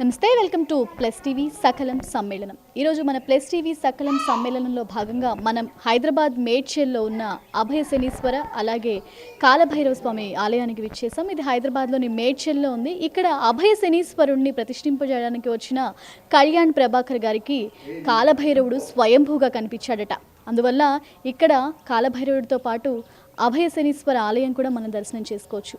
నమస్తే, welcome to plus TV సకలం సమ్మేళనం. ఈరోజు మన ప్లస్ టీవీ సకలం సమ్మేళనంలో భాగంగా మనం హైదరాబాద్ మేడ్చల్లో ఉన్న అభయ శనీశ్వర అలాగే కాలభైరవ స్వామి ఆలయానికి విచ్చేసాం. ఇది హైదరాబాద్లోని మేడ్చల్లో ఉంది. ఇక్కడ అభయ శనీశ్వరుణ్ణి ప్రతిష్ఠింపజేయడానికి వచ్చిన కళ్యాణ్ ప్రభాకర్ గారికి కాలభైరవుడు స్వయంభూగా కనిపించాడట. అందువల్ల ఇక్కడ కాలభైరవుడితో పాటు అభయ శనీశ్వర ఆలయం కూడా మనం దర్శనం చేసుకోవచ్చు.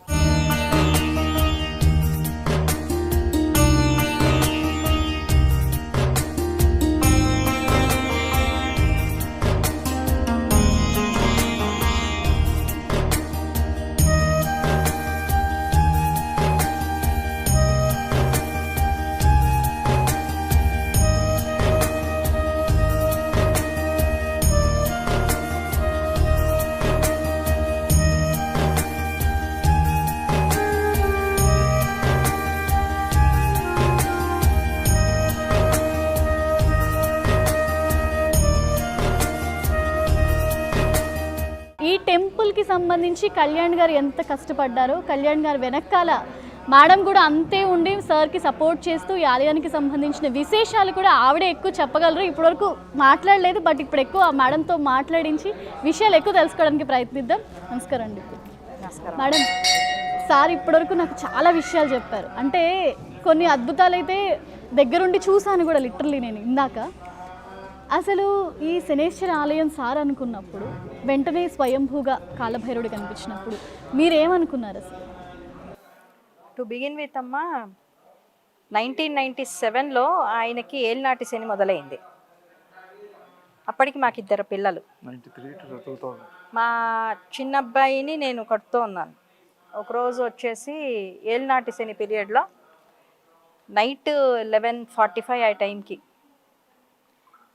ఈ టెంపుల్కి సంబంధించి కళ్యాణ్ గారు ఎంత కష్టపడ్డారో, కళ్యాణ్ గారు వెనకాల మేడం కూడా అంతే ఉండి సార్కి సపోర్ట్ చేస్తూ ఈ ఆలయానికి సంబంధించిన విశేషాలు కూడా ఆవిడే ఎక్కువ చెప్పగలరు. ఇప్పటివరకు మాట్లాడలేదు, బట్ ఇప్పుడు ఎక్కువ ఆ మేడంతో మాట్లాడించి విషయాలు ఎక్కువ తెలుసుకోవడానికి ప్రయత్నిద్దాం. నమస్కారం అండి. మేడం, సార్ ఇప్పటివరకు నాకు చాలా విషయాలు చెప్పారు. అంటే కొన్ని అద్భుతాలు అయితే దగ్గరుండి చూశాను కూడా, లిటరలీ నేను ఇందాక. అసలు ఈ శనేశ్వర ఆలయం సార్ అనుకున్నప్పుడు, వెంటనే స్వయంభూగా కాలభైరవుడు కనిపించినప్పుడు మీరేమనుకున్నారు అసలు? టు బిగిన్ విత్ అమ్మ, 1997లో ఆయనకి ఏలినాటి శని మొదలైంది. అప్పటికి మాకు 2 పిల్లలు. మా చిన్న అబ్బాయిని నేను కడుతూ ఉన్నాను. ఒకరోజు వచ్చేసి ఏలినాటి శని పీరియడ్లో నైట్ 11:45 ఆ టైంకి,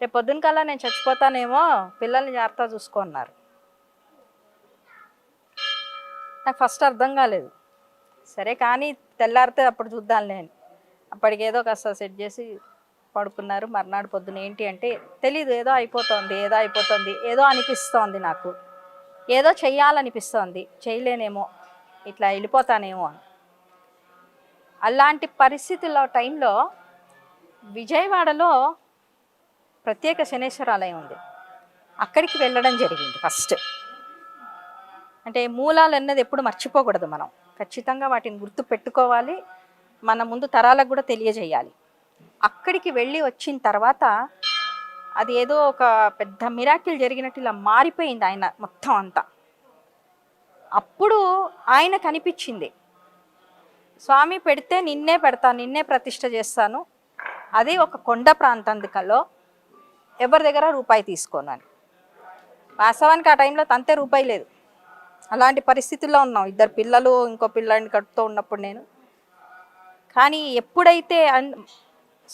రేపు పొద్దున కల్లా నేను చచ్చిపోతానేమో, పిల్లల్ని జాగ్రత్తగా చూసుకున్నారు. నాకు ఫస్ట్ అర్థం కాలేదు. సరే కానీ తెల్లారితే అప్పుడు చూద్దాంలే అని అప్పటికి ఏదో కాస్త సెట్ చేసి పడుకున్నారు. మర్నాడు పొద్దున ఏంటి అంటే తెలీదు, ఏదో అయిపోతుంది, ఏదో అనిపిస్తోంది, నాకు ఏదో చెయ్యాలనిపిస్తోంది, చేయలేనేమో, ఇట్లా వెళ్ళిపోతానేమో అని. అలాంటి పరిస్థితుల్లో టైంలో విజయవాడలో ప్రత్యేక శనేశ్వర ఆలయం ఉంది. అక్కడికి వెళ్ళడం జరిగింది ఫస్ట్. అంటే మూలాలు అన్నది ఎప్పుడు మర్చిపోకూడదు, మనం ఖచ్చితంగా వాటిని గుర్తు పెట్టుకోవాలి, మన ముందు తరాలకు కూడా తెలియజేయాలి. అక్కడికి వెళ్ళి వచ్చిన తర్వాత అది ఏదో ఒక పెద్ద మిరాకిల్ జరిగినట్టు ఇలా మారిపోయింది ఆయన మొత్తం అంతా. అప్పుడు ఆయన కనిపించింది, స్వామి పెడితే నిన్నే పెడతాను, నిన్నే ప్రతిష్ఠ చేస్తాను, అది ఒక కొండ ప్రాంతంలో ఎవరి దగ్గర రూపాయి తీసుకోను అని. వాస్తవానికి ఆ టైంలో తంతే రూపాయి లేదు, అలాంటి పరిస్థితుల్లో ఉన్నాం. 2 పిల్లలు, ఇంకో పిల్లాడిని కట్టుతూ ఉన్నప్పుడు నేను. కానీ ఎప్పుడైతే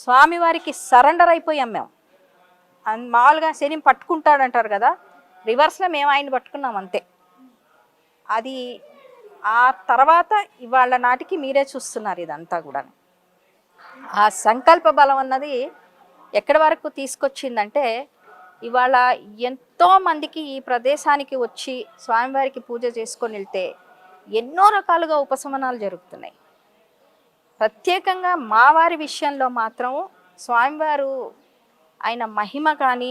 స్వామివారికి సరెండర్ అయిపోయాం మేము, మామూలుగా శని పట్టుకుంటాడంటారు కదా, రివర్స్లో మేము ఆయన పట్టుకున్నాం అంతే. అది ఆ తర్వాత ఇవాళ నాటికి మీరే చూస్తున్నారు ఇదంతా కూడా. ఆ సంకల్ప బలం అన్నది ఎక్కడి వరకు తీసుకొచ్చిందంటే, ఇవాళ ఎంతోమందికి ఈ ప్రదేశానికి వచ్చి స్వామివారికి పూజ చేసుకొని వెళ్తే ఎన్నో రకాలుగా ఉపశమనాలు జరుగుతున్నాయి. ప్రత్యేకంగా మా వారి విషయంలో మాత్రం స్వామివారు ఆయన మహిమ కానీ,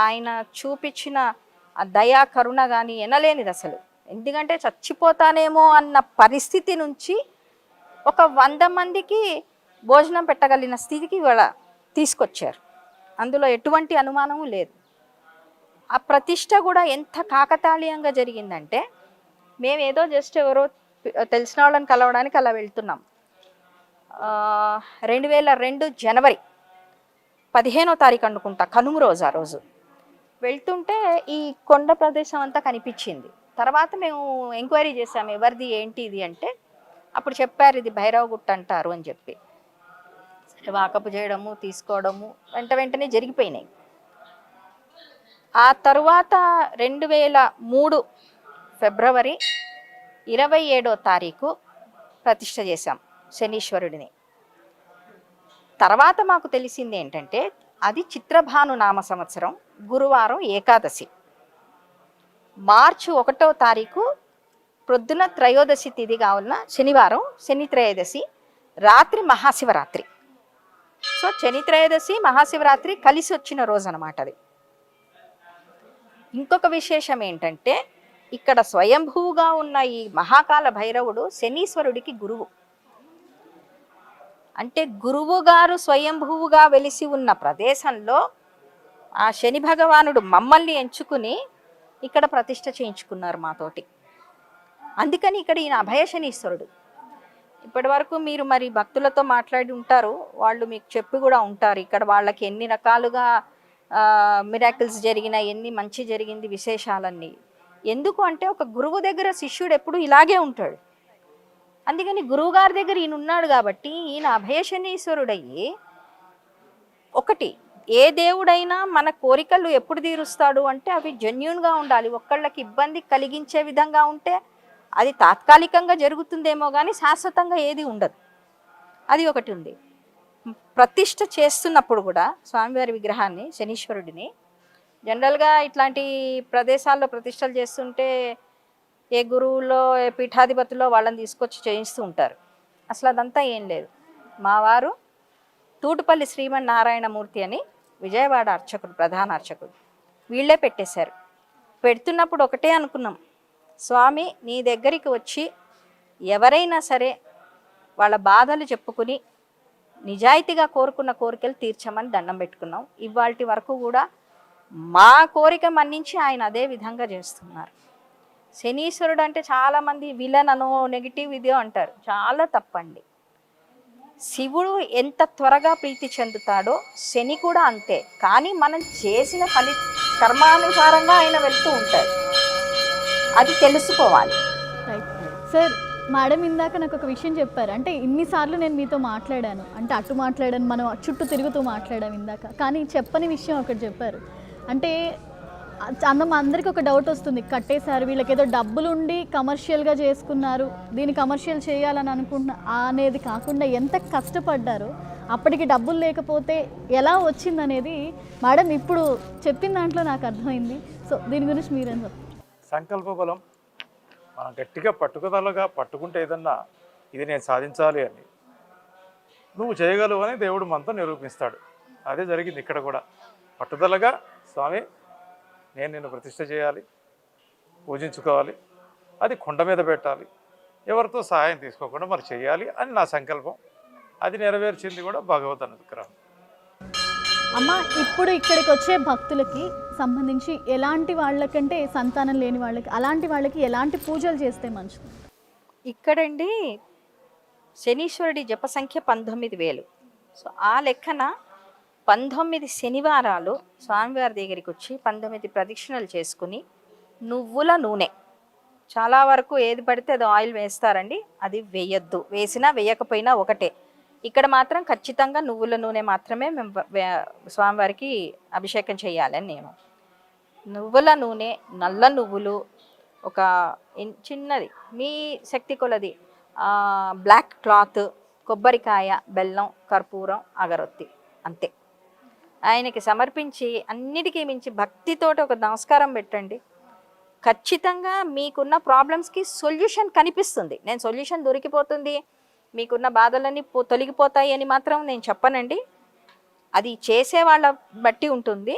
ఆయన చూపించిన ఆ దయా కరుణ కానీ ఎనలేనిది అసలు. ఎందుకంటే చచ్చిపోతానేమో అన్న పరిస్థితి నుంచి ఒక 100 మందికి భోజనం పెట్టగలిగిన స్థితికి ఇవాళ తీసుకొచ్చారు. అందులో ఎటువంటి అనుమానము లేదు. ఆ ప్రతిష్ట కూడా ఎంత కాకతాళీయంగా జరిగిందంటే, మేము ఏదో జస్ట్ ఎవరో తెలిసిన వాళ్ళని కలవడానికి అలా వెళ్తున్నాం. 2002 జనవరి 15వ తారీఖు అనుకుంటా, కనుమ రోజు. ఆ రోజు వెళ్తుంటే ఈ కొండ ప్రదేశం అంతా కనిపించింది. తర్వాత మేము ఎంక్వైరీ చేసాము, ఎవరిది ఏంటి ఇది అంటే, అప్పుడు చెప్పారు ఇది భైరవగుట్ట అంటారు అని చెప్పి. సరే వాకపు చేయడము, తీసుకోవడము వెంటనే జరిగిపోయినాయి. ఆ తరువాత 2003 ఫిబ్రవరి 27వ తారీఖు ప్రతిష్ఠ చేశాం శనీశ్వరుడిని. తర్వాత మాకు తెలిసింది ఏంటంటే, అది చిత్రభాను నామ సంవత్సరం, గురువారం ఏకాదశి, మార్చి 1వ తారీఖు ప్రొద్దున త్రయోదశి తిథి కావున శనివారం, శని త్రయోదశి, రాత్రి మహాశివరాత్రి. సో శని త్రయోదశి మహాశివరాత్రి కలిసి వచ్చిన రోజు అన్నమాట అది. ఇంకొక విశేషం ఏంటంటే ఇక్కడ స్వయంభూగా ఉన్న ఈ మహాకాల భైరవుడు శనీశ్వరుడికి గురువు. అంటే గురువు గారు స్వయంభూవుగా వెలిసి ఉన్న ప్రదేశంలో ఆ శని భగవానుడు మమ్మల్ని ఎంచుకుని ఇక్కడ ప్రతిష్ఠ చేయించుకున్నారు మాతోటి. అందుకని ఇక్కడ ఈయన అభయ శనీశ్వరుడు. ఇప్పటి వరకు మీరు మరి భక్తులతో మాట్లాడి ఉంటారు, వాళ్ళు మీకు చెప్పి కూడా ఉంటారు ఇక్కడ వాళ్ళకి ఎన్ని రకాలుగా మిరాకిల్స్ జరిగిన, ఎన్ని మంచి జరిగింది, విశేషాలన్నీ. ఎందుకు అంటే ఒక గురువు దగ్గర శిష్యుడు ఎప్పుడు ఇలాగే ఉంటాడు. అందుకని గురువుగారి దగ్గర ఈయన ఉన్నాడు కాబట్టి ఈయన అభయశనీశ్వరుడయ్యి, ఒకటి ఏ దేవుడైనా మన కోరికలు ఎప్పుడు తీరుస్తాడు అంటే అవి జెన్యూన్గా ఉండాలి. ఒక్కళ్ళకి ఇబ్బంది కలిగించే విధంగా ఉంటే అది తాత్కాలికంగా జరుగుతుందేమో కానీ శాశ్వతంగా ఏది ఉండదు. అది ఒకటి ఉంది. ప్రతిష్ఠ చేస్తున్నప్పుడు కూడా స్వామివారి విగ్రహాన్ని, శనీశ్వరుడిని, జనరల్గా ఇట్లాంటి ప్రదేశాల్లో ప్రతిష్టలు చేస్తుంటే ఏ గురువులో ఏ పీఠాధిపతిలో వాళ్ళని తీసుకొచ్చి చేయిస్తూ ఉంటారు. అసలు అదంతా ఏం లేదు. మా వారు తూటుపల్లి శ్రీమన్నారాయణమూర్తి అని విజయవాడ అర్చకుడు, ప్రధాన అర్చకుడు, వీళ్ళే పెట్టేశారు. పెడుతున్నప్పుడు ఒకటే అనుకున్నాం, స్వామి నీ దగ్గరికి వచ్చి ఎవరైనా సరే వాళ్ళ బాధలు చెప్పుకుని నిజాయితీగా కోరుకున్న కోరికలు తీర్చమని దండం పెట్టుకున్నాం. ఇవాల్టి వరకు కూడా మా కోరిక మన్నించి ఆయన అదే విధంగా చేస్తున్నారు. శనీశ్వరుడు అంటే చాలామంది విలన్ అనో నెగిటివ్ ఇదే అంటారు, చాలా తప్పండి. శివుడు ఎంత త్వరగా ప్రీతి చెందుతాడో శని కూడా అంతే. కానీ మనం చేసిన కర్మానుసారంగా ఆయన వెళ్తూ ఉంటాడు, అది తెలుసుకోవాలి. సార్, మేడం ఇందాక నాకు ఒక విషయం చెప్పారు. అంటే ఇన్నిసార్లు నేను మీతో మాట్లాడాను, అంటే అటు మాట్లాడాను, మనం చుట్టూ తిరుగుతూ మాట్లాడాము ఇందాక, కానీ చెప్పని విషయం ఒకటి చెప్పారు. అంటే అందరికి ఒక డౌట్ వస్తుంది, కట్టేశారు, వీళ్ళకి ఏదో డబ్బులు ఉండి కమర్షియల్గా చేసుకున్నారు, దీన్ని కమర్షియల్ చేయాలని అనుకుంటున్నా అనేది కాకుండా ఎంత కష్టపడ్డారు, అప్పటికి డబ్బులు లేకపోతే ఎలా వచ్చిందనేది మేడం ఇప్పుడు చెప్పిన దాంట్లో నాకు అర్థమైంది. సో దీని గురించి మీరేం చెప్తారు? సంకల్ప బలం, మనం గట్టిగా పట్టుకుదలగా పట్టుకుంటే ఏదన్నా ఇది నేను సాధించాలి అని నువ్వు చేయగలవు అని దేవుడు మనతో నిరూపిస్తాడు. అదే జరిగింది ఇక్కడ కూడా. పట్టుదలగా స్వామి నేను నిన్ను ప్రతిష్ఠ చేయాలి, పూజించుకోవాలి, అది కొండ మీద పెట్టాలి, ఎవరితో సహాయం తీసుకోకుండా మరి చేయాలి అని నా సంకల్పం. అది నెరవేర్చింది కూడా భగవద్ అనుగ్రహం. అమ్మ, ఇప్పుడు ఇక్కడికి వచ్చే భక్తులకి సంబంధించి ఎలాంటి వాళ్ళకంటే సంతానం లేని వాళ్ళకి, అలాంటి వాళ్ళకి ఎలాంటి పూజలు చేస్తే మంచిది? ఇక్కడండి శనీశ్వరుడి జప సంఖ్య 19,000. సో ఆ లెక్కన 19 శనివారాలు స్వామివారి దగ్గరికి వచ్చి 19 ప్రదక్షిణలు చేసుకుని నువ్వుల నూనె, చాలా వరకు ఏది పడితే అది ఆయిల్ వేస్తారండి, అది వేయద్దు, వేసినా వేయకపోయినా ఒకటే. ఇక్కడ మాత్రం ఖచ్చితంగా నువ్వుల నూనె మాత్రమే మేము స్వామివారికి అభిషేకం చేయాలని నియమం. నువ్వుల నూనె, నల్ల నువ్వులు, ఒక చిన్నది మీ శక్తి కొలది బ్లాక్ క్లాత్, కొబ్బరికాయ, బెల్లం, కర్పూరం, అగరొత్తి, అంతే. ఆయనకి సమర్పించి అన్నిటికీ మించి భక్తితోటి ఒక నమస్కారం పెట్టండి. ఖచ్చితంగా మీకున్న ప్రాబ్లమ్స్కి సొల్యూషన్ కనిపిస్తుంది. నేను సొల్యూషన్ దొరికిపోతుంది, మీకున్న బాధలన్నీ తొలగిపోతాయి అని మాత్రం నేను చెప్పనండి, అది చేసే వాళ్ళ బట్టి ఉంటుంది.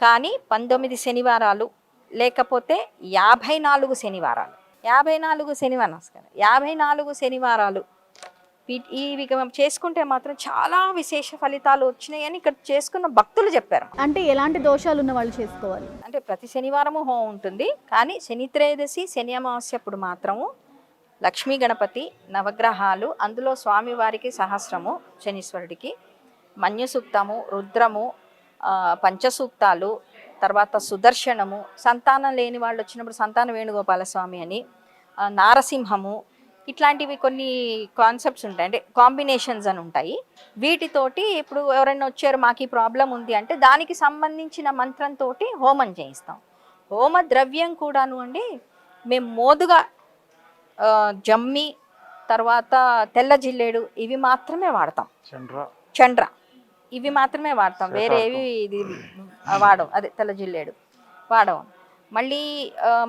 కానీ 19 శనివారాలు లేకపోతే 54 శనివారాలు, 54 శనివారాలు ఇవి చేసుకుంటే మాత్రం చాలా విశేష ఫలితాలు వచ్చినాయని ఇక్కడ చేసుకున్న భక్తులు చెప్పారు. అంటే ఎలాంటి దోషాలు ఉన్న వాళ్ళు చేసుకోవాలి? అంటే ప్రతి శనివారము హోమం ఉంటుంది, కానీ శని త్రయోదశి, శని అమావాస్య అప్పుడు మాత్రము లక్ష్మీ గణపతి, నవగ్రహాలు, అందులో స్వామివారికి సహస్రము, శనీశ్వరుడికి మన్యు సూక్తము, రుద్రము, పంచసూక్తాలు, తర్వాత సుదర్శనము, సంతానం లేని వాళ్ళు వచ్చినప్పుడు సంతాన వేణుగోపాల స్వామి అని, నారసింహము, ఇట్లాంటివి కొన్ని కాన్సెప్ట్స్ ఉంటాయి, అంటే కాంబినేషన్స్ అని ఉంటాయి. వీటితోటి ఇప్పుడు ఎవరైనా వచ్చారు మాకు ఈ ప్రాబ్లం ఉంది అంటే దానికి సంబంధించిన మంత్రంతో హోమం చేయిస్తాం. హోమ ద్రవ్యం కూడాను అండి మేము మోదుగా, జమ్మి, తర్వాత తెల్ల జిల్లేడు, ఇవి మాత్రమే వాడతాం. చండ్ర ఇవి మాత్రమే వాడతాం, వేరే ఏవి ఇది వాడం, అదే తెల్ల జిల్లేడు వాడము. మళ్ళీ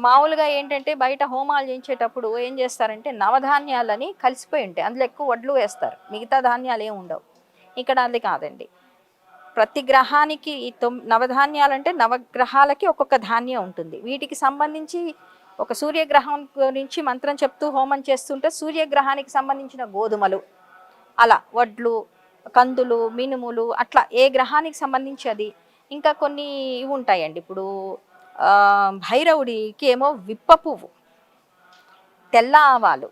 మామూలుగా ఏంటంటే బయట హోమాలు చేయించేటప్పుడు ఏం చేస్తారంటే నవధాన్యాలని కలిసిపోయి ఉంటాయి, అందులో ఎక్కువ వడ్లు వేస్తారు, మిగతా ధాన్యాలు ఏమి ఉండవు. ఇక్కడ అది కాదండి. ప్రతి గ్రహానికి ఈ నవధాన్యాలంటే నవగ్రహాలకి ఒక్కొక్క ధాన్యం ఉంటుంది. వీటికి సంబంధించి ఒక సూర్యగ్రహం గురించి మంత్రం చెప్తూ హోమం చేస్తుంటే సూర్యగ్రహానికి సంబంధించిన గోధుమలు, అలా వడ్లు, కందులు, మినుములు, అట్లా ఏ గ్రహానికి సంబంధించి అది. ఇంకా కొన్ని ఇవి ఉంటాయండి. ఇప్పుడు భైరవుడికి ఏమో విప్ప పువ్వు, తెల్ల ఆవాలు,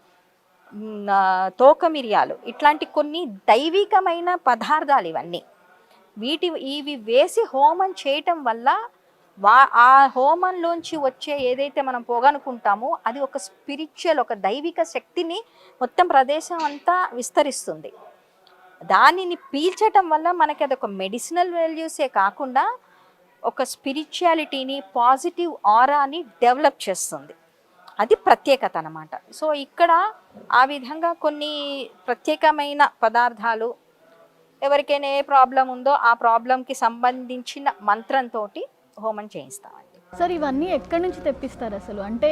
తోక మిరియాలు, ఇట్లాంటి కొన్ని దైవికమైన పదార్థాలు ఇవన్నీ. ఇవి వేసి హోమం చేయటం వల్ల ఆ హోమంలోంచి వచ్చే ఏదైతే మనం పొగనుకుంటామో అది ఒక స్పిరిచువల్, ఒక దైవిక శక్తిని మొత్తం ప్రదేశం అంతా విస్తరిస్తుంది. దానిని పీల్చటం వల్ల మనకి అదొక మెడిసినల్ వాల్యూసే కాకుండా ఒక స్పిరిచువాలిటీని, పాజిటివ్ ఆరాని డెవలప్ చేస్తుంది. అది ప్రత్యేకత అన్నమాట. సో ఇక్కడ ఆ విధంగా కొన్ని ప్రత్యేకమైన పదార్థాలు, ఎవరికైనా ఏ ప్రాబ్లం ఉందో ఆ ప్రాబ్లంకి సంబంధించిన మంత్రంతో హోమం చేయిస్తామండి. సార్ ఇవన్నీ ఎక్కడి నుంచి తెప్పిస్తారు అసలు? అంటే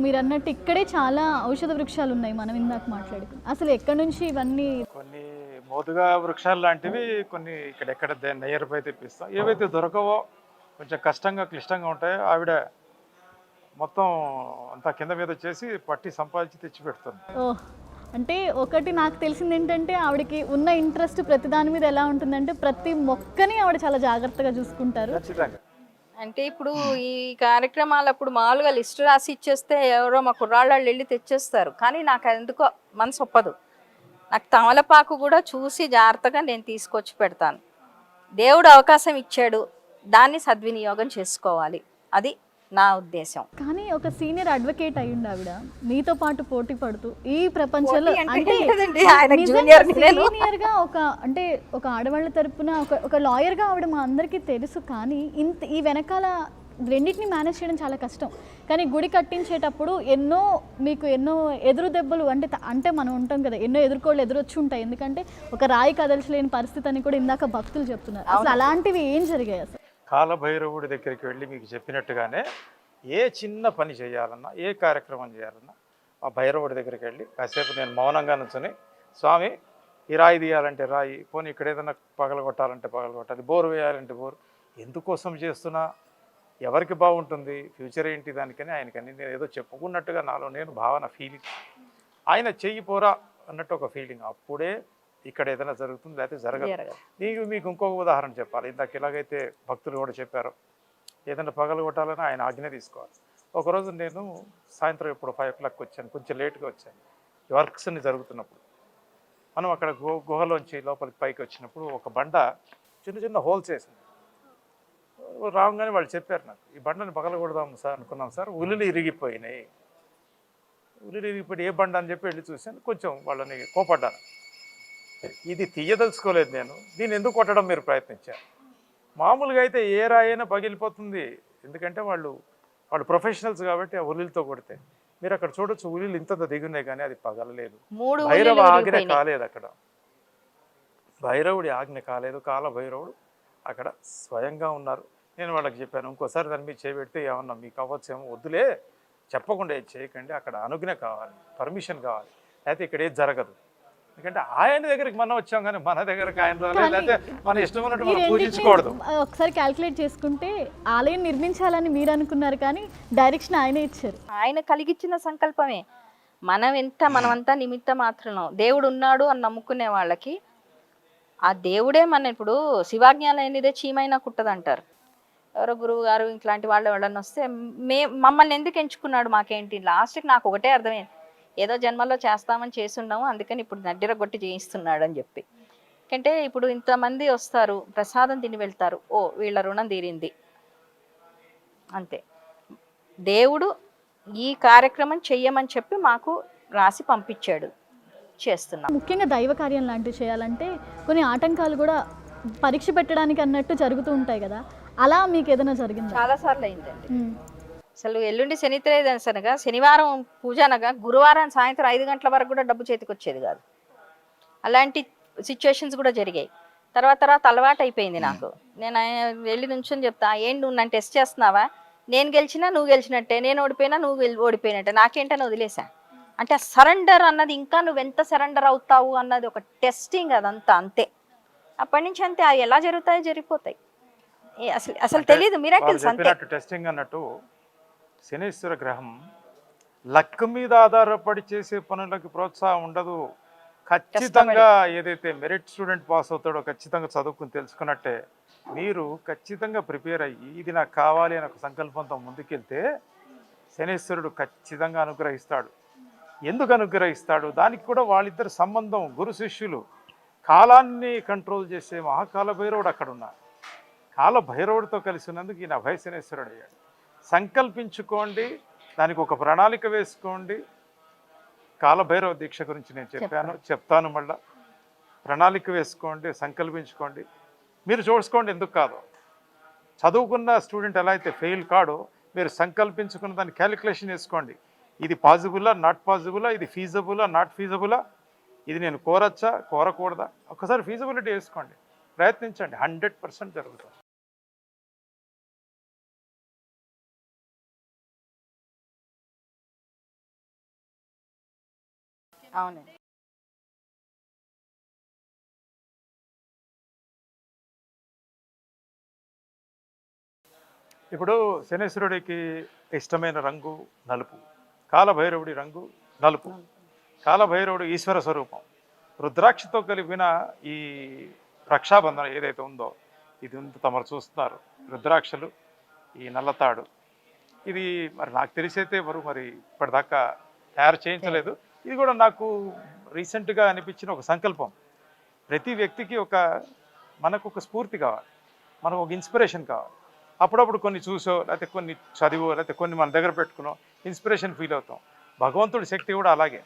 మీరు అన్నట్టు ఇక్కడే చాలా ఔషధ వృక్షాలు ఉన్నాయి, మనం ఇందాక మాట్లాడుకున్నాం. అసలు ఎక్కడి నుంచి ఇవన్నీ? కొన్ని మోదుగా వృక్షాలు లాంటివి కొన్ని ఇక్కడెక్కడ నియర్ బై తెప్పిస్తాం. ఏవైతే దొరకవో, కొంచెం కష్టంగా క్లిష్టంగా ఉంటాయో ఆవిడ మొత్తం అంతా కింద మీద చేసి పట్టి సంపాదించి తెచ్చి పెడుతుంది. ఓ, అంటే ఒకటి నాకు తెలిసింది ఏంటంటే ఆవిడకి ఉన్న ఇంట్రెస్ట్ ప్రతి దాని మీద ఎలా ఉంటుందంటే ప్రతి మొక్కని ఆవిడ చాలా జాగ్రత్తగా చూసుకుంటారు. ఖచ్చితంగా. అంటే ఇప్పుడు ఈ కార్యక్రమాలు అప్పుడు మామూలుగా లిస్ట్ రాసి ఇచ్చేస్తే ఎవరో మా కుర్రాళ్ళు వెళ్ళి తెచ్చేస్తారు. కానీ నాకు ఎందుకో మనసు ఒప్పదు. నాకు తమలపాకు కూడా చూసి జాగ్రత్తగా నేను తీసుకొచ్చి పెడతాను. దేవుడు అవకాశం ఇచ్చాడు, దాన్ని సద్వినియోగం చేసుకోవాలి, అది నా ఉద్దేశం. కానీ ఒక సీనియర్ అడ్వకేట్ అయ్యింది ఆవిడ, మీతో పాటు పోటీ పడుతూ ఈ ప్రపంచంలో సీనియర్ గా ఒక ఆడవాళ్ళ తరపున ఒక లాయర్ గా ఆవిడ మా అందరికీ తెలుసు. కానీ ఈ వెనకాల రెండింటిని మేనేజ్ చేయడం చాలా కష్టం. కానీ గుడి కట్టించేటప్పుడు మీకు ఎన్నో ఎదురు దెబ్బలు అంటే మనం ఉంటాం కదా, ఎన్నో ఎదురొచ్చి ఉంటాయి. ఎందుకంటే ఒక రాయి కదల్చలేని పరిస్థితి అని కూడా ఇందాక భక్తులు చెప్తున్నారు. అసలు అలాంటివి ఏం జరిగాయి అసలు? కాలభైరవుడి దగ్గరికి వెళ్ళి మీకు చెప్పినట్టుగానే ఏ చిన్న పని చేయాలన్నా, ఏ కార్యక్రమం చేయాలన్నా ఆ భైరవుడి దగ్గరికి వెళ్ళి కాసేపు నేను మౌనంగా నుంచుని, స్వామి ఈ రాయి తీయాలంటే రాయి, పోనీ ఇక్కడ ఏదైనా పగలగొట్టాలంటే పగలగొట్టాలి, బోరు వేయాలంటే బోరు, ఎందుకోసం చేస్తున్నా, ఎవరికి బాగుంటుంది, ఫ్యూచర్ ఏంటి దానికని ఆయనకని నేను ఏదో చెప్పుకున్నట్టుగా నాలో నేను భావన, ఫీలింగ్. ఆయన చెయ్యి పోరా అన్నట్టు ఒక ఫీలింగ్. అప్పుడే ఇక్కడ ఏదైనా జరుగుతుంది, లేకపోతే జరగదు. మీకు ఇంకొక ఉదాహరణ చెప్పాలి. ఇందాక ఎలాగైతే భక్తులు కూడా చెప్పారో, ఏదైనా పగలు కొట్టాలని ఆయన ఆజ్ఞ తీసుకోవాలి. ఒకరోజు నేను సాయంత్రం ఇప్పుడు 5 o'clock వచ్చాను, కొంచెం లేట్గా వచ్చాను. వర్క్స్ అన్ని జరుగుతున్నప్పుడు మనం అక్కడ గుహలోంచి లోపలికి పైకి వచ్చినప్పుడు ఒక బండ చిన్న చిన్న హోల్స్ వేసింది. రాగానే వాళ్ళు చెప్పారు నాకు, ఈ బండని పగలకూడదాము సార్ అనుకున్నాం సార్, ఉల్లులు ఇరిగిపోయినాయి. ఉల్లులు ఇరిగిపోయి ఏ బండ అని చెప్పి వెళ్ళి చూశాను. కొంచెం వాళ్ళని కోపడ్డాను. ఇది తీయదలుచుకోలేదు నేను, దీన్ని ఎందుకు కొట్టడం మీరు ప్రయత్నించారు. మామూలుగా అయితే ఏ రాయైనా పగిలిపోతుంది, ఎందుకంటే వాళ్ళు ప్రొఫెషనల్స్ కాబట్టి ఆ ఉల్లితో కొడితే. మీరు అక్కడ చూడొచ్చు, ఉల్లిలు ఇంత దిగున్నాయి కానీ అది పగలలేదు. భైరవ ఆజ్ఞ కాలేదు అక్కడ, భైరవుడి ఆజ్ఞ కాలేదు. కాల భైరవుడు అక్కడ స్వయంగా ఉన్నారు. నేను వాళ్ళకి చెప్పాను, ఇంకోసారి దాని మీద చేయబెడితే ఏమన్నా మీకు అవ్వచ్చేమో, వద్దులే చెప్పకుండా ఏది చేయకండి, అక్కడ అనుజ్ఞ కావాలి, పర్మిషన్ కావాలి, లేకపోతే ఇక్కడ ఏది జరగదు. ఎందుకంటే ఆయన దగ్గరికి మనం వచ్చాం కానీ మన దగ్గరకు ఆయన లేకపోతే మన ఇష్టం ఉన్నట్టు మనం పూజించకూడదు. ఒకసారి క్యాల్కులేట్ చేసుకుంటే ఆలయం నిర్మించాలని మీరు అనుకున్నారు, కానీ డైరెక్షన్ ఆయనే ఇచ్చారు. ఆయన కలిగించిన సంకల్పమే. మనమంతా నిమిత్త మాత్రం. దేవుడు ఉన్నాడు అని నమ్ముకునే వాళ్ళకి ఆ దేవుడే ఇప్పుడు శివాజ్ఞ లేనిదే చీమైనా కుట్టదంటారు. ఎవరో గురువు గారు ఇట్లాంటి వాళ్ళు ఎవరన్నా వస్తే మమ్మల్ని ఎందుకు ఎంచుకున్నాడు మాకేంటి? లాస్ట్కి నాకు ఒకటే అర్థమైంది, ఏదో జన్మలో చేస్తామని చేసున్నాము, అందుకని ఇప్పుడు నడ్డిరగొట్టి చేయిస్తున్నాడు అని చెప్పి. ఎందుకంటే ఇప్పుడు ఇంతమంది వస్తారు, ప్రసాదం తిని వెళ్తారు, ఓ వీళ్ళ రుణం తీరింది అంతే. దేవుడు ఈ కార్యక్రమం చెయ్యమని చెప్పి మాకు రాసి పంపించాడు, చేస్తున్నాం. ముఖ్యంగా దైవ కార్యం లాంటివి చేయాలంటే కొన్ని ఆటంకాలు కూడా పరీక్ష పెట్టడానికి అన్నట్టు జరుగుతూ ఉంటాయి కదా, అలా మీకు ఏదైనా జరిగింది? చాలాసార్లు అయిందండి. అసలు ఎల్లుండి శనిత్రయోదశి అనగా, శనివారం పూజ అనగా, గురువారం సాయంత్రం 5 గంటల వరకు కూడా డబ్బు చేతికి వచ్చేది కాదు. అలాంటి సిచ్యువేషన్స్ కూడా జరిగాయి. తర్వాత అలవాటు అయిపోయింది నాకు. నేను వెళ్ళి నుంచొని చెప్తా, ఏంటి నువ్వు నన్ను టెస్ట్ చేస్తున్నావా, నేను గెలిచినా నువ్వు గెలిచినట్టే, నేను ఓడిపోయినా నువ్వు ఓడిపోయినట్టే, నాకేంటని వదిలేసా. అంటే సరెండర్ అన్నది, ఇంకా నువ్వు ఎంత సరెండర్ అవుతావు అన్నది ఒక టెస్టింగ్, అదంతా అంతే. అప్పటి నుంచి అంతే, అవి ఎలా జరుగుతాయో జరిగిపోతాయి. అసలు అసలు తెలియదు, మిరాకిల్స్ అంతే. చెప్పినట్టు టెస్టింగ్ అన్నట్టు శనీశ్వర గ్రహం లక్ మీద ఆధారపడి చేసే పనులకి ప్రోత్సాహం ఉండదు. ఖచ్చితంగా ఏదైతే మెరిట్ స్టూడెంట్ పాస్ అవుతాడో ఖచ్చితంగా చదువుకుని తెలుసుకున్నట్టే మీరు ఖచ్చితంగా ప్రిపేర్ అయ్యి ఇది నాకు కావాలి అని ఒక సంకల్పంతో ముందుకెళ్తే శనీశ్వరుడు ఖచ్చితంగా అనుగ్రహిస్తాడు. ఎందుకు అనుగ్రహిస్తాడు? దానికి కూడా వాళ్ళిద్దరు సంబంధం గురు శిష్యులు. కాలాన్ని కంట్రోల్ చేసే మహాకాల భైరవుడు అక్కడ ఉన్నారు. కాల భైరవుడితో కలిసి ఉన్నందుకు ఈయన అభయ శనీశ్వరుడు అయ్యాడు. సంకల్పించుకోండి, దానికి ఒక ప్రణాళిక వేసుకోండి. కాలభైరవ దీక్ష గురించి నేను చెప్తాను మళ్ళా. ప్రణాళిక వేసుకోండి, సంకల్పించుకోండి, మీరు చూసుకోండి ఎందుకు కాదు. చదువుకున్న స్టూడెంట్ ఎలా అయితే ఫెయిల్ కాడో మీరు సంకల్పించుకున్న దాన్ని క్యాలిక్యులేషన్ వేసుకోండి. ఇది పాజిబులా, నాట్ పాజిబులా, ఇది ఫీజబులా, నాట్ ఫీజబులా, ఇది నేను కోరచ్చా, కోరకూడదా, ఒకసారి ఫీజిబిలిటీ వేసుకోండి, ప్రయత్నించండి, 100% జరుగుతుంది. అవునండి. ఇప్పుడు శనీశ్వరుడికి ఇష్టమైన రంగు నలుపు, కాలభైరవుడి రంగు నలుపు. కాలభైరవుడు ఈశ్వర స్వరూపం. రుద్రాక్షతో కలిపిన ఈ రక్షాబంధన ఏదైతే ఉందో ఇది తమరు చూస్తున్నారు, రుద్రాక్షలు, ఈ నల్లతాడు, ఇది మరి నాకు తెలిసైతే ఎవరు మరి ఇప్పటిదాకా తయారు చేయించలేదు. ఇది కూడా నాకు రీసెంట్గా అనిపించిన ఒక సంకల్పం. ప్రతి వ్యక్తికి మనకు ఒక స్ఫూర్తి కావాలి, మనకు ఒక ఇన్స్పిరేషన్ కావాలి. అప్పుడప్పుడు కొన్ని చూసో లేకపోతే కొన్ని చదివో లేకపోతే కొన్ని మన దగ్గర పెట్టుకునో ఇన్స్పిరేషన్ ఫీల్ అవుతాం. భగవంతుడి శక్తి కూడా అలాగే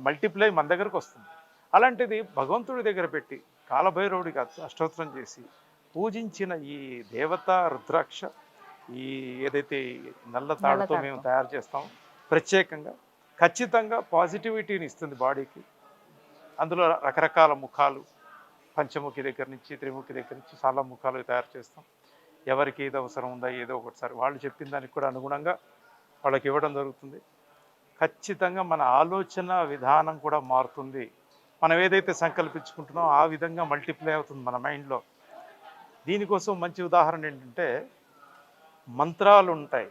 మల్టిప్లై మన దగ్గరకు వస్తుంది. అలాంటిది భగవంతుడి దగ్గర పెట్టి కాలభైరవుడికి అష్టోత్తరం చేసి పూజించిన ఈ దేవత రుద్రాక్ష, ఈ ఏదైతే నల్ల తాడుతో మేము తయారు చేస్తాం ప్రత్యేకంగా, ఖచ్చితంగా పాజిటివిటీని ఇస్తుంది బాడీకి. అందులో రకరకాల ముఖాలు, పంచముఖి దగ్గర నుంచి త్రిముఖి దగ్గర నుంచి చాలా ముఖాలు తయారు చేస్తాం. ఎవరికి ఏది అవసరం ఉందా ఏదో ఒకటిసారి వాళ్ళు చెప్పిన దానికి కూడా అనుగుణంగా వాళ్ళకి ఇవ్వడం జరుగుతుంది. ఖచ్చితంగా మన ఆలోచన విధానం కూడా మారుతుంది. మనం ఏదైతే సంకల్పించుకుంటున్నామో ఆ విధంగా మల్టిప్లై అవుతుంది మన మైండ్లో. దీనికోసం మంచి ఉదాహరణ ఏంటంటే మంత్రాలు ఉంటాయి.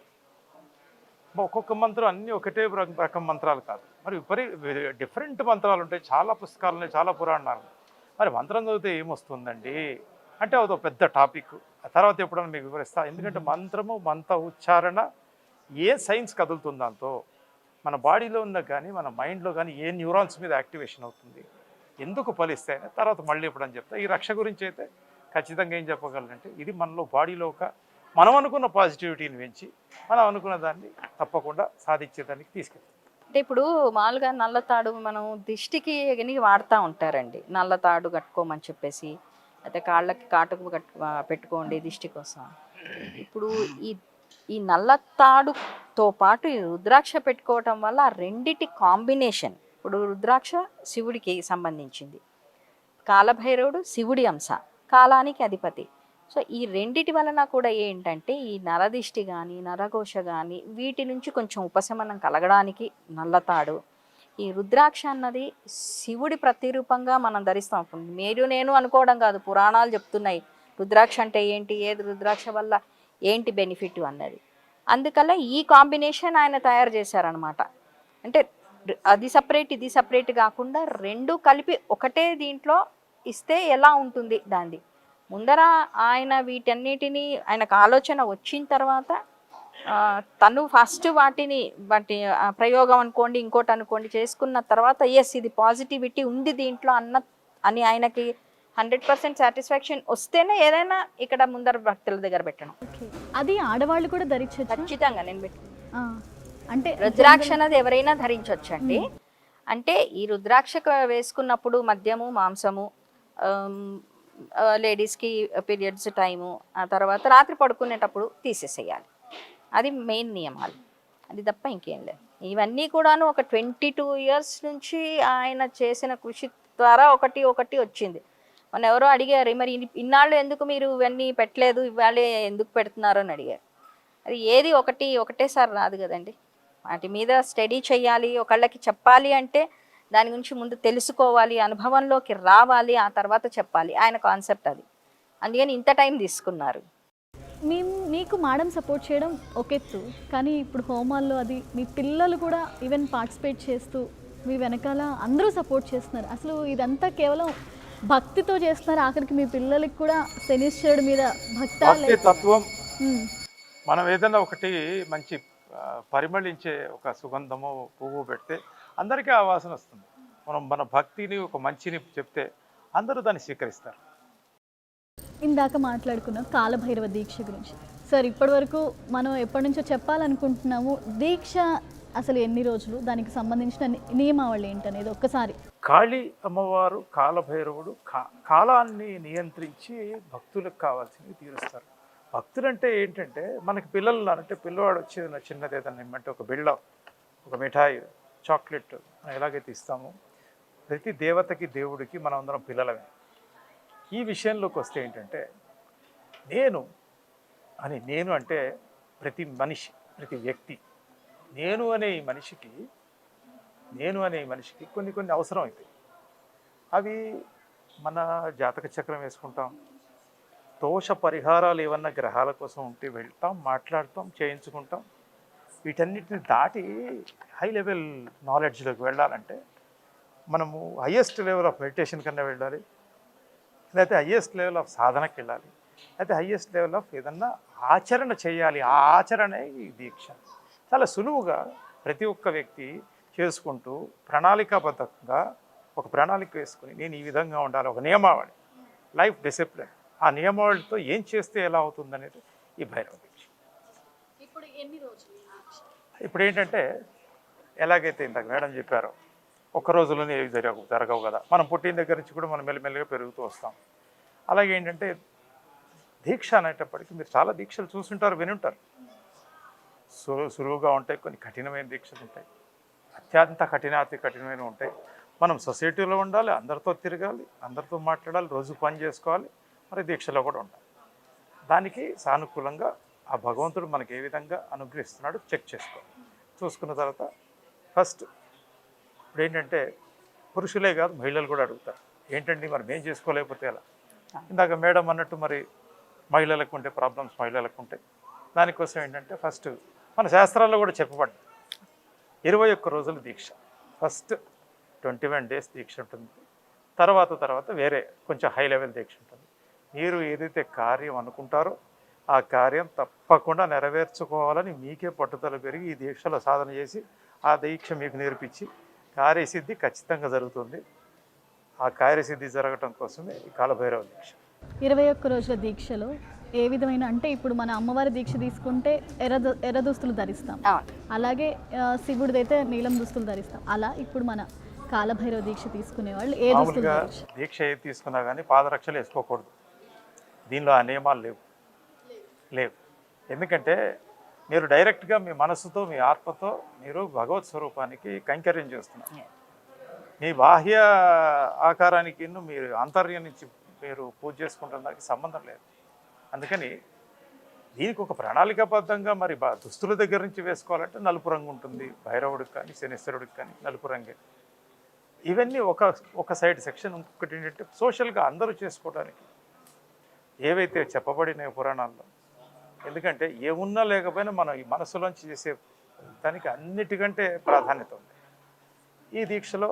ఒక్కొక్క మంత్రం అన్నీ ఒకటే రకం మంత్రాలు కాదు, మరి డిఫరెంట్ మంత్రాలు ఉంటాయి. చాలా పుస్తకాలు ఉన్నాయి, చాలా పురాణాలు. మరి మంత్రం చదివితే ఏమొస్తుందండి అంటే అదో పెద్ద టాపిక్. ఆ తర్వాత ఎప్పుడైనా మీకు వివరిస్తా. ఎందుకంటే మంత్రము, మంత్ర ఉచ్చారణ ఏ సైన్స్ కదులుతుంది దాంతో మన బాడీలో ఉన్న కానీ మన మైండ్లో కానీ ఏ న్యూరాన్స్ మీద యాక్టివేషన్ అవుతుంది, ఎందుకు ఫలిస్తాయని తర్వాత మళ్ళీ ఎప్పుడని చెప్తా. ఈ రక్ష గురించి అయితే ఖచ్చితంగా ఏం చెప్పగలనంటే ఇది మనలో బాడీలో మనం అనుకున్న పాజిటివిటీని పెంచి మనం అనుకున్న దాన్ని తప్పకుండా సాధించేదానికి తీసుకెళ్తాం. అంటే ఇప్పుడు మామూలుగా నల్లతాడు మనం దిష్టికి వాడుతూ ఉంటారండి. నల్లతాడు కట్టుకోమని చెప్పేసి, అయితే కాళ్ళకి కాటుకు పెట్టుకోండి దిష్టి కోసం. ఇప్పుడు ఈ నల్లతాడుతో పాటు ఈ రుద్రాక్ష పెట్టుకోవటం వల్ల ఆ రెండిటి కాంబినేషన్. ఇప్పుడు రుద్రాక్ష శివుడికి సంబంధించింది, కాలభైరవుడు శివుడి అంశ, కాలానికి అధిపతి. సో ఈ రెండిటి వలన కూడా ఏంటంటే ఈ నరదిష్టి కానీ నరఘోష కానీ వీటి నుంచి కొంచెం ఉపశమనం కలగడానికి నల్లతాడు. ఈ రుద్రాక్ష అన్నది శివుడి ప్రతిరూపంగా మనం ధరిస్తాం. మీరు నేను అనుకోవడం కాదు, పురాణాలు చెప్తున్నాయి రుద్రాక్ష అంటే ఏంటి, ఏది రుద్రాక్ష వల్ల ఏంటి బెనిఫిట్ అన్నది. అందుకల్ల ఈ కాంబినేషన్ ఆయన తయారు చేశారనమాట. అంటే అది సపరేట్ ఇది సపరేట్ కాకుండా రెండు కలిపి ఒకటే దీంట్లో ఇస్తే ఎలా ఉంటుంది దాన్ని. ముందర ఆయన వీటన్నిటినీ ఆయనకు ఆలోచన వచ్చిన తర్వాత తను ఫస్ట్ వాటి ప్రయోగం అనుకోండి ఇంకోటి అనుకోండి చేసుకున్న తర్వాత ఎస్ ఇది పాజిటివిటీ ఉంది దీంట్లో అని ఆయనకి 100% సాటిస్ఫాక్షన్ వస్తేనే ఏదైనా ఇక్కడ ముందర భక్తుల దగ్గర పెట్టడం. అది ఆడవాళ్ళు కూడా ధరించవచ్చు ఖచ్చితంగా. నేను అంటే రుద్రాక్ష అనేది ఎవరైనా ధరించవచ్చు అండి. అంటే ఈ రుద్రాక్ష వేసుకున్నప్పుడు మద్యము మాంసము, లేడీస్కి పీరియడ్స్ టైము, ఆ తర్వాత రాత్రి పడుకునేటప్పుడు తీసేసేయాలి. అది మెయిన్ నియమాలు, అది తప్ప ఇంకేం లేదు. ఇవన్నీ కూడాను ఒక 22 years నుంచి ఆయన చేసిన కృషి ద్వారా ఒకటి వచ్చింది. మన ఎవరో అడిగారు, మరి ఇన్నాళ్ళు ఎందుకు మీరు ఇవన్నీ పెట్టలేదు, ఇవాళే ఎందుకు పెడుతున్నారు అని అడిగారు. అది ఏది ఒకటేసారి రాదు కదండి. వాటి మీద స్టడీ చేయాలి, ఒకళ్ళకి చెప్పాలి అంటే దాని గురించి ముందు తెలుసుకోవాలి, అనుభవంలోకి రావాలి, ఆ తర్వాత చెప్పాలి. ఆయన కాన్సెప్ట్ అది. అందుకని ఇంత టైం తీసుకున్నారు. మీకు మేడం సపోర్ట్ చేయడం ఒక ఎత్తు, కానీ ఇప్పుడు హోమాల్లో అది మీ పిల్లలు కూడా ఈవెన్ పార్టిసిపేట్ చేస్తూ మీ వెనకాల అందరూ సపోర్ట్ చేస్తున్నారు. అసలు ఇదంతా కేవలం భక్తితో చేస్తున్నారు. ఆఖరికి మీ పిల్లలకి కూడా శనీశ్వరుడి మీద భక్తి తత్వం. ఉమ్. మనం ఏదైనా ఒకటి మంచి పరిమళించే ఒక సుగంధము పువ్వు పెడితే అందరికీ ఆ వాసన వస్తుంది. మనం మన భక్తిని ఒక మంచిని చెప్తే అందరూ దాన్ని స్వీకరిస్తారు. ఇందాక మాట్లాడుకున్నాం కాలభైరవ దీక్ష గురించి. సార్, ఇప్పటివరకు మనం ఎప్పటి నుంచో చెప్పాలనుకుంటున్నాము, దీక్ష అసలు ఎన్ని రోజులు, దానికి సంబంధించిన నియమావళి ఏంటనేది ఒక్కసారి. కాళీ అమ్మవారు, కాలభైరవుడు కాలాన్ని నియంత్రించి భక్తులకు కావాల్సినవి తీరుస్తారు. భక్తులంటే ఏంటంటే మనకి పిల్లలు ఉన్నారంటే పిల్లవాడు వచ్చేది చిన్నది ఏదన్నా ఇమ్మంటే ఒక బిళ్ళ, ఒక మిఠాయి, చాక్లెట్ మనం ఎలాగైతే ఇస్తామో ప్రతి దేవతకి దేవుడికి మనం అందరం పిల్లలమే. ఈ విషయంలోకి వస్తే ఏంటంటే నేను అంటే ప్రతి మనిషి, ప్రతి వ్యక్తి, నేను అనే ఈ మనిషికి కొన్ని అవసరం అవుతాయి. అవి మన జాతక చక్రం వేసుకుంటాం, దోష పరిహారాలు ఏమన్నా గ్రహాల కోసం ఉంటే వెళ్తాం, మాట్లాడతాం, చేయించుకుంటాం. వీటన్నిటిని దాటి హై లెవెల్ నాలెడ్జ్లోకి వెళ్ళాలంటే మనము హయ్యెస్ట్ లెవెల్ ఆఫ్ మెడిటేషన్ కన్నా వెళ్ళాలి, లేకపోతే హయ్యెస్ట్ లెవెల్ ఆఫ్ సాధనకి వెళ్ళాలి, అయితే హయ్యెస్ట్ లెవెల్ ఆఫ్ ఏదన్నా ఆచరణ చేయాలి. ఆ ఆచరణే ఈ దీక్ష. చాలా సులువుగా ప్రతి ఒక్క వ్యక్తి చేసుకుంటూ ప్రణాళికాబద్ధంగా ఒక ప్రణాళిక వేసుకుని నేను ఈ విధంగా ఉండాలి, ఒక నియమావళి, లైఫ్ డిసిప్లిన్, ఆ నియమావళితో ఏం చేస్తే ఎలా అవుతుంది అనేది ఈ భైరవ దీక్ష. ఇప్పుడు ఎన్ని రోజులు? ఇప్పుడు ఏంటంటే ఎలాగైతే ఇందాక మేడం చెప్పారో ఒక్క రోజులోనే ఏవి జరగవు కదా. మనం పుట్టిన దగ్గర నుంచి కూడా మనం మెల్లిమెల్లిగా పెరుగుతూ వస్తాం. అలాగే ఏంటంటే దీక్ష అనేటప్పటికీ మీరు చాలా దీక్షలు చూసుంటారు, వినుంటారు. సులువుగా ఉంటాయి, కొన్ని కఠినమైన దీక్షలు ఉంటాయి, అత్యంత కఠినమైన ఉంటాయి. మనం సొసైటీలో ఉండాలి, అందరితో తిరగాలి, అందరితో మాట్లాడాలి, రోజు పని చేసుకోవాలి, మరి దీక్షలో కూడా ఉండాలి. దానికి సానుకూలంగా ఆ భగవంతుడు మనకి ఏ విధంగా అనుగ్రహిస్తున్నాడు చెక్ చేసుకోవాలి. చూసుకున్న తర్వాత ఫస్ట్ ఇప్పుడు ఏంటంటే పురుషులే కాదు మహిళలు కూడా అడుగుతారు, ఏంటండి మరి మేము చేసుకోలేకపోతే ఎలా. ఇందాక మేడం అన్నట్టు మరి మహిళలకు ఉంటే ప్రాబ్లమ్స్ మహిళలకు ఉంటాయి. దానికోసం ఏంటంటే ఫస్ట్ మన శాస్త్రాల్లో కూడా చెప్పబడ్డ 21 రోజుల దీక్ష. ఫస్ట్ 21 days దీక్ష ఉంటుంది. తర్వాత వేరే కొంచెం హై లెవెల్ దీక్ష ఉంటుంది. మీరు ఏదైతే కార్యం అనుకుంటారో ఆ కార్యం తప్పకుండా నెరవేర్చుకోవాలని మీకే పట్టుదల పెరిగి ఈ దీక్షలో సాధన చేసి ఆ దీక్ష మీకు నేర్పించి కార్యసిద్ధి ఖచ్చితంగా జరుగుతుంది. ఆ కార్యసిద్ధి జరగటం కోసమే ఈ కాలభైరవ దీక్ష. 21 రోజుల దీక్షలో ఏ విధమైన అంటే ఇప్పుడు మన అమ్మవారి దీక్ష తీసుకుంటే ఎర్ర దుస్తులు ధరిస్తాం, అలాగే శివుడిదైతే నీలం దుస్తులు ధరిస్తాం. అలా ఇప్పుడు మన కాలభైరవ దీక్ష తీసుకునే వాళ్ళు ఏ దుస్తులు ధరించాలి? దీక్ష ఏది తీసుకున్నా కానీ పాదరక్షలు వేసుకోకూడదు. దీనిలో ఆ నియమాలు లేవు. ఎందుకంటే మీరు డైరెక్ట్గా మీ మనస్సుతో మీ ఆత్మతో మీరు భగవత్ స్వరూపానికి కైంకర్యం చేస్తున్నారు. మీ బాహ్య ఆకారానికి మీరు ఆంతర్యం నుంచి మీరు పూజ చేసుకుంటున్న దానికి సంబంధం లేదు. అందుకని దీనికి ఒక ప్రణాళికాబద్ధంగా మరి దుస్తుల దగ్గర నుంచి వేసుకోవాలంటే నలుపు రంగు ఉంటుంది. భైరవుడికి కానీ శనీశ్వరుడికి కానీ నలుపు రంగే. ఇవన్నీ ఒక సైడ్ సెక్షన్. ఇంకొకటి ఏంటంటే సోషల్గా అందరూ చేసుకోవడానికి ఏవైతే చెప్పబడిన పురాణాల్లో, ఎందుకంటే ఏమున్నా లేకపోయినా మనం ఈ మనసులోంచి చేసే దానికి అన్నిటికంటే ప్రాధాన్యత ఉంది. ఈ దీక్షలో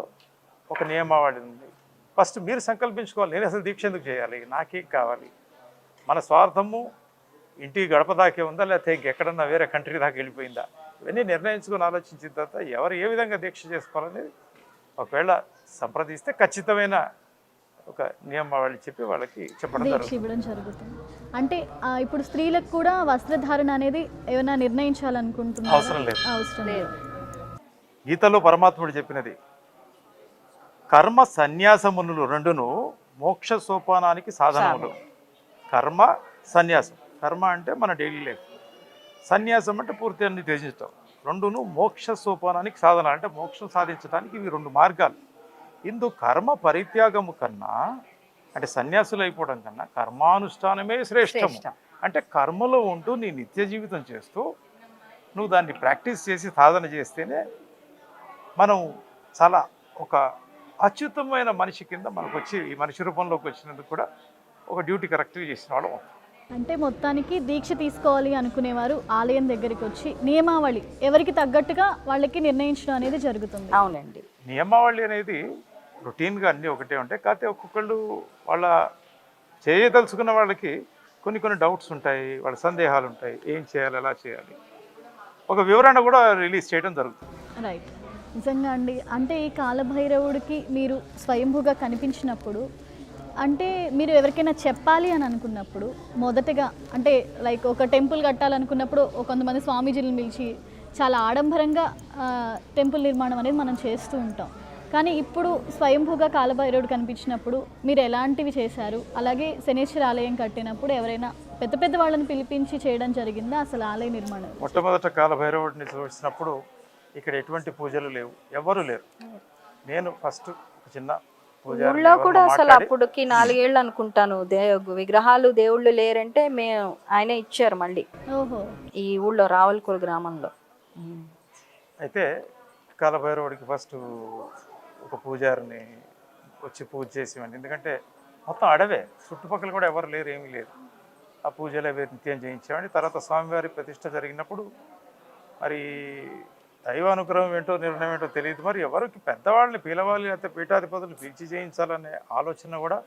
ఒక నియమావళి ఉంది. ఫస్ట్ మీరు సంకల్పించుకోవాలి, నేను అసలు దీక్ష ఎందుకు చేయాలి, నాకేం కావాలి. మన స్వార్థము ఇంటికి గడప దాకే ఉందా, లేకపోతే ఇంకెక్కడన్నా వేరే కంట్రీ దాకా వెళ్ళిపోయిందా, ఇవన్నీ నిర్ణయించుకొని ఆలోచించిన తర్వాత ఎవరు ఏ విధంగా దీక్ష చేసుకోవాలనేది ఒకవేళ సంప్రదిస్తే ఖచ్చితమైన ఒక నియమావళి చెప్పి వాళ్ళకి చెప్పడం జరుగుతుంది. అంటే ఇప్పుడు స్త్రీలకు కూడా వస్త్రధారణ అనేది ఏమైనా నిర్ణయించాలనుకుంటున్నారు? అవసరం లేదు. గీతలో పరమాత్ముడు చెప్పినది కర్మ సన్యాసములు రెండును మోక్ష సోపానానికి సాధనములు. కర్మ సన్యాసం, కర్మ అంటే మన డైలీ లైఫ్, సన్యాసం అంటే పూర్తి అన్ని త్యజించడం. రెండును మోక్ష సోపానానికి సాధన అంటే మోక్షం సాధించడానికి ఇవి రెండు మార్గాలు. ఇందు కర్మ పరిత్యాగము కన్నా అంటే సన్యాసులు అయిపోవడం కన్నా కర్మానుష్ఠానమే శ్రేష్టము. అంటే కర్మలో ఉంటూ నీ నిత్య జీవితం చేస్తూ నువ్వు దాన్ని ప్రాక్టీస్ చేసి సాధన చేస్తేనే మనం చాలా ఒక అత్యుత్తమైన మనిషి కింద మనకు వచ్చి ఈ మనిషి రూపంలోకి వచ్చినందుకు కూడా ఒక డ్యూటీ కరెక్ట్గా చేసిన వాళ్ళం. అంటే మొత్తానికి దీక్ష తీసుకోవాలి అనుకునేవారు ఆలయం దగ్గరికి వచ్చి నియమావళి ఎవరికి తగ్గట్టుగా వాళ్ళకి నిర్ణయించడం అనేది జరుగుతుంది. అవునండి. నియమావళి అనేది రొటీన్గా అన్నీ ఒకటే ఉంటాయి. కాకపోతే ఒక్కొక్కళ్ళు వాళ్ళ చేయదలుచుకున్న వాళ్ళకి కొన్ని డౌట్స్ ఉంటాయి, వాళ్ళ సందేహాలు ఉంటాయి, ఏం చేయాలి, ఎలా చేయాలి, ఒక వివరణ కూడా రిలీజ్ చేయడం జరుగుతుంది. రైట్. నిజంగా అండి, అంటే ఈ కాలభైరవుడికి మీరు స్వయంభూగా కనిపించినప్పుడు, అంటే మీరు ఎవరికైనా చెప్పాలి అని అనుకున్నప్పుడు మొదటగా అంటే లైక్ ఒక టెంపుల్ కట్టాలనుకున్నప్పుడు కొంతమంది స్వామీజీలను పిలిచి చాలా ఆడంబరంగా టెంపుల్ నిర్మాణం అనేది మనం చేస్తూ ఉంటాం. కానీ ఇప్పుడు స్వయంభూగా కాలభైరవుడు కనిపించినప్పుడు మీరు ఎలాంటివి చేశారు? అలాగే శనేశ్వర ఆలయం కట్టినప్పుడు ఎవరైనా పెద్ద వాళ్ళని పిలిపించి చేయడం జరిగిందా అసలు ఆలయ నిర్మాణం? మొట్టమొదట కాలభైరవుడిని చూసినప్పుడు ఇక్కడ ఎటువంటి పూజలు లేవు, ఎవరు లేరు. నేను ఫస్ట్ చిన్న ఊళ్ళో కూడా అసలు అప్పుడుకి 4 ఏళ్ళు అనుకుంటాను విగ్రహాలు దేవుళ్ళు లేరంటే ఆయనే ఇచ్చారు మళ్ళీ ఈ ఊళ్ళో రావులకూరు గ్రామంలో. అయితే కాలభైరవుడికి ఫస్ట్ ఒక పూజారిని వచ్చి పూజ చేసేవాడిని. ఎందుకంటే మొత్తం అడవే, చుట్టుపక్కల కూడా ఎవరు లేరు, ఏమీ లేదు. ఆ పూజలు అవి నిత్యం చేయించేవాడిని. తర్వాత స్వామివారి ప్రతిష్ట జరిగినప్పుడు మరి దైవానుగ్రహం ఏంటో నిర్ణయం ఏంటో తెలియదు, మరి ఎవరికి పెద్దవాళ్ళని పిలవాలి లేకపోతే పీఠాధిపతులు పిలిచి చేయించాలనే ఆలోచన కూడా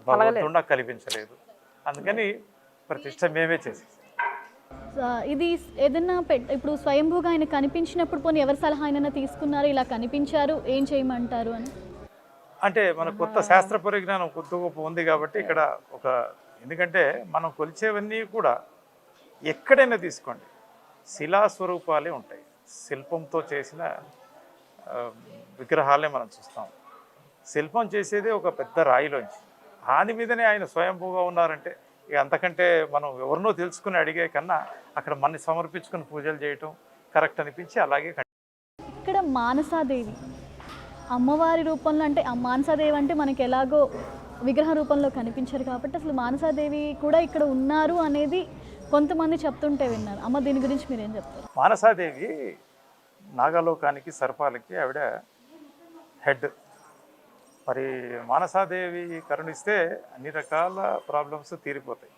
భగవంతుడు నాకు కల్పించలేదు. అందుకని ప్రతిష్ట మేమే చేసేసాం. ఇది ఏదన్నా ఇప్పుడు స్వయంభూగా ఆయన కనిపించినప్పుడు పోనీ ఎవరి సలహా అయినా తీసుకున్నారు, ఇలా కనిపించారు ఏం చేయమంటారు అని? అంటే మన కొత్త శాస్త్ర పరిజ్ఞానం కొత్త గొప్ప ఉంది కాబట్టి ఇక్కడ ఎందుకంటే మనం కొలిచేవన్నీ కూడా ఎక్కడైనా తీసుకోండి శిలాస్వరూపాలే ఉంటాయి, శిల్పంతో చేసిన విగ్రహాలే మనం చూస్తాం. శిల్పం చేసేది ఒక పెద్ద రాయిలోంచి, దాని మీదనే ఆయన స్వయంభూగా ఉన్నారంటే ఇక అంతకంటే మనం ఎవరినో తెలుసుకుని అడిగే కన్నా అక్కడ మనని సమర్పించుకుని పూజలు చేయటం కరెక్ట్ అనిపించి అలాగే. ఇక్కడ మానసాదేవి అమ్మవారి రూపంలో, అంటే మానసాదేవి అంటే మనకి ఎలాగో విగ్రహ రూపంలో కనిపించారు కాబట్టి అసలు మానసాదేవి కూడా ఇక్కడ ఉన్నారు అనేది కొంతమంది చెప్తుంటే విన్నారు. అమ్మ దీని గురించి మీరేం చెప్తారు? మానసాదేవి నాగలోకానికి సర్పాలకి ఆవిడ హెడ్. మరి మానసాదేవి కరుణిస్తే అన్ని రకాల ప్రాబ్లమ్స్ తీరిపోతాయి,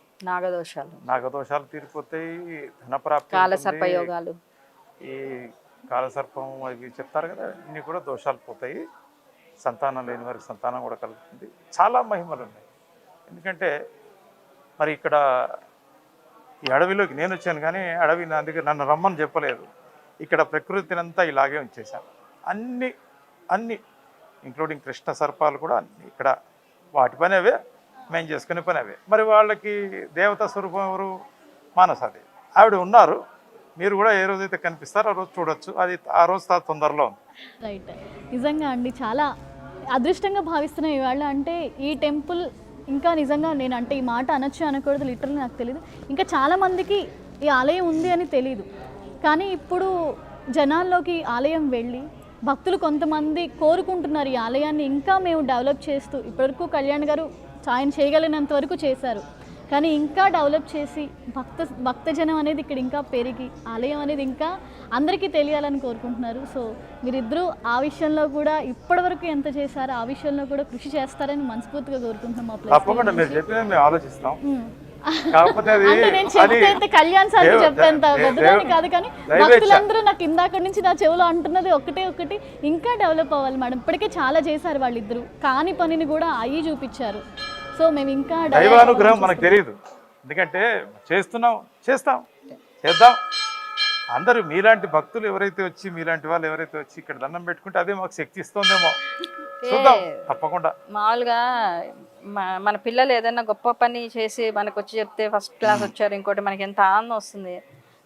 నాగదోషాలు తీరిపోతాయి, ధనప్రాప్తి, కాలసర్పయోగాలు, ఈ కాలసర్పం అవి చెప్తారు కదా, ఇన్ని కూడా దోషాలు పోతాయి. సంతానం లేని వారికి సంతానం కూడా కలుగుతుంది. చాలా మహిమలు ఉన్నాయి. ఎందుకంటే మరి ఇక్కడ ఈ అడవిలోకి నేను వచ్చాను కానీ అడవి నా దగ్గర నన్ను రమ్మని చెప్పలేదు. ఇక్కడ ప్రకృతిని అంతా ఇలాగే ఉంచేశాను. అన్ని ఇంక్లూడింగ్ కృష్ణ సర్పాలు కూడా అన్ని ఇక్కడ వాటి పని అవే, మేము చేసుకునే పని అవే. మరి వాళ్ళకి దేవతా స్వరూపం ఎవరు? మానసాదేవి. ఆవిడ ఉన్నారు. మీరు కూడా ఏ రోజైతే కనిపిస్తారో ఆ రోజు చూడొచ్చు. అది ఆ రోజు తొందరలో ఉంది. రైట్. నిజంగా అండి చాలా అదృష్టంగా భావిస్తున్నాయి ఇవాళ. అంటే ఈ టెంపుల్ ఇంకా నిజంగా నేను అంటే ఈ మాట అనొచ్చు అనకూడదు లిటరల్లీ నాకు తెలియదు, ఇంకా చాలామందికి ఈ ఆలయం ఉంది అని తెలియదు. కానీ ఇప్పుడు జనాల్లోకి ఆలయం వెళ్ళి భక్తులు కొంతమంది కోరుకుంటున్నారు ఈ ఆలయాన్ని ఇంకా మేము డెవలప్ చేస్తూ, ఇప్పటివరకు కళ్యాణ్ గారు ఆయన చేయగలిగినంత వరకు చేశారు, కానీ ఇంకా డెవలప్ చేసి భక్తజనం అనేది ఇక్కడ ఇంకా పెరిగి ఆలయం అనేది ఇంకా అందరికీ తెలియాలని కోరుకుంటున్నారు. సో మీరిద్దరూ ఆ విషయంలో కూడా ఇప్పటివరకు ఎంత చేశారో ఆ విషయంలో కూడా కృషి చేస్తారని మనస్ఫూర్తిగా కోరుకుంటున్నాం. అంటే నేను చెప్తే కళ్యాణ్ సార్ చెప్పేంత పెద్దదాన్ని కాదు, కానీ భక్తులందరూ నాకు ఇందాక నుంచి నా చెవులో అంటున్నది ఒకటి ఇంకా డెవలప్ అవ్వాలి మేడం. ఇప్పటికే చాలా చేశారు వాళ్ళిద్దరూ, కాని పనిని కూడా అయ్యి చూపించారు. సో మేము ఇంకా దైవానుగ్రహం మనకు తెలియదు, ఎందుకంటే చేద్దాం. అందరూ మీలాంటి భక్తులు ఎవరైతే వచ్చి, మీలాంటి వాళ్ళు ఎవరైతే వచ్చి ఇక్కడ దండం పెట్టుకుంటే అదే మాకు శక్తి ఇస్తుందేమో, చూద్దాం తప్పకుండా. మామూలుగా మన పిల్లలు ఏదైనా గొప్ప పని చేసి మనకు వచ్చి చెప్తే ఫస్ట్ క్లాస్ వచ్చారు ఇంకోటి మనకి ఎంత ఆనందం వస్తుంది.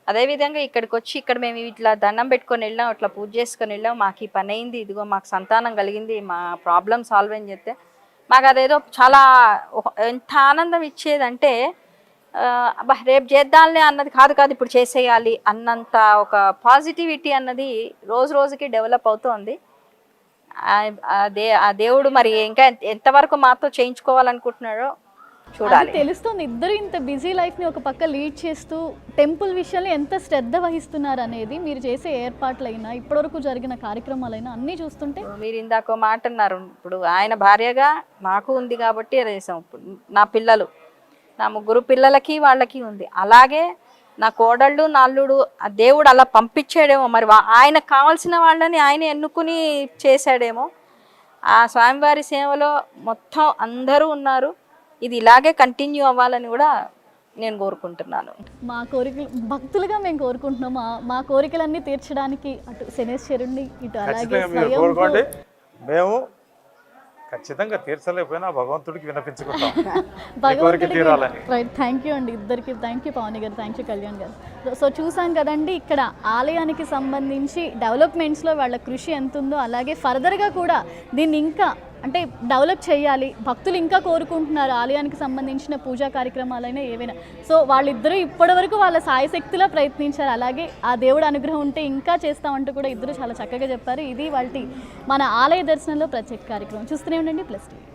అదేవిధంగా ఇక్కడికి వచ్చి ఇక్కడ మేము ఇట్లా దండం పెట్టుకొని వెళ్ళాం, అట్లా పూజ చేసుకొని వెళ్ళాం, మాకు ఈ పని అయింది, ఇదిగో మాకు సంతానం కలిగింది, మా ప్రాబ్లం సాల్వ్ అని చెప్తే మాకు అదేదో చాలా ఎంత ఆనందం ఇచ్చేదంటే రేపు చేద్దాంలే అన్నది కాదు ఇప్పుడు చేసేయాలి అన్నంత ఒక పాజిటివిటీ అన్నది రోజు రోజుకి డెవలప్ అవుతోంది. ఆ దేవుడు మరి ఇంకా ఎంతవరకు మాతో చేయించుకోవాలనుకుంటున్నాడో చూడాలి. తెలుస్తుంది ఇద్దరు ఇంత బిజీ లైఫ్ని ఒక పక్క లీడ్ చేస్తూ టెంపుల్ విషయంలో ఎంత శ్రద్ధ వహిస్తున్నారు అనేది, మీరు చేసే ఏర్పాట్లైనా ఇప్పటివరకు జరిగిన కార్యక్రమాలైనా అన్నీ చూస్తుంటే. మీరు ఇందాక మాట అన్నారు, ఇప్పుడు ఆయన భార్యగా నాకు ఉంది కాబట్టి చేసాం. ఇప్పుడు నా పిల్లలు, నా 3 పిల్లలకి వాళ్ళకి ఉంది. అలాగే నా కోడళ్ళు నా అల్లుడు ఆ దేవుడు అలా పంపించాడేమో, మరి ఆయనకు కావాల్సిన వాళ్ళని ఆయన ఎన్నుకుని చేశాడేమో. ఆ స్వామివారి సేవలో మొత్తం అందరూ ఉన్నారు. ఇది ఇలాగే కంటిన్యూ అవ్వాలని కూడా నేను కోరుకుంటున్నాను. మా కోరికలు భక్తులుగా మేము కోరుకుంటున్నాం. మా కోరికలన్నీ తీర్చడానికి అటు శనేశ్వరుణ్ణి ఇటు అలాగే ఖచ్చితంగా మీరు కోరుకోండి. మేము ఖచ్చితంగా తీర్చలేకపోయినా భగవంతుడికి వినిపించుకుంటాం మీ కోరిక తీరాలని. రైట్, థ్యాంక్ యూ అండి ఇద్దరికి. థ్యాంక్ యూ పవని గారు, థ్యాంక్ యూ కళ్యాణ్ గారు. సో చూసాం కదండి ఇక్కడ ఆలయానికి సంబంధించి డెవలప్మెంట్స్లో వాళ్ళ కృషి ఎంత ఉందో, అలాగే ఫర్దర్గా కూడా దీన్ని ఇంకా అంటే డెవలప్ చేయాలి, భక్తులు ఇంకా కోరుకుంటున్నారు ఆలయానికి సంబంధించిన పూజా కార్యక్రమాలైనా ఏవైనా. సో వాళ్ళిద్దరూ ఇప్పటివరకు వాళ్ళ సాయశక్తిలా ప్రయత్నించారు. అలాగే ఆ దేవుడు అనుగ్రహం ఉంటే ఇంకా చేస్తామంటూ కూడా ఇద్దరు చాలా చక్కగా చెప్పారు. ఇది వాళ్ళ మన ఆలయ దర్శనంలో ప్రత్యేక కార్యక్రమం. చూస్తూనే ఉండండి ప్లస్ టీవీ.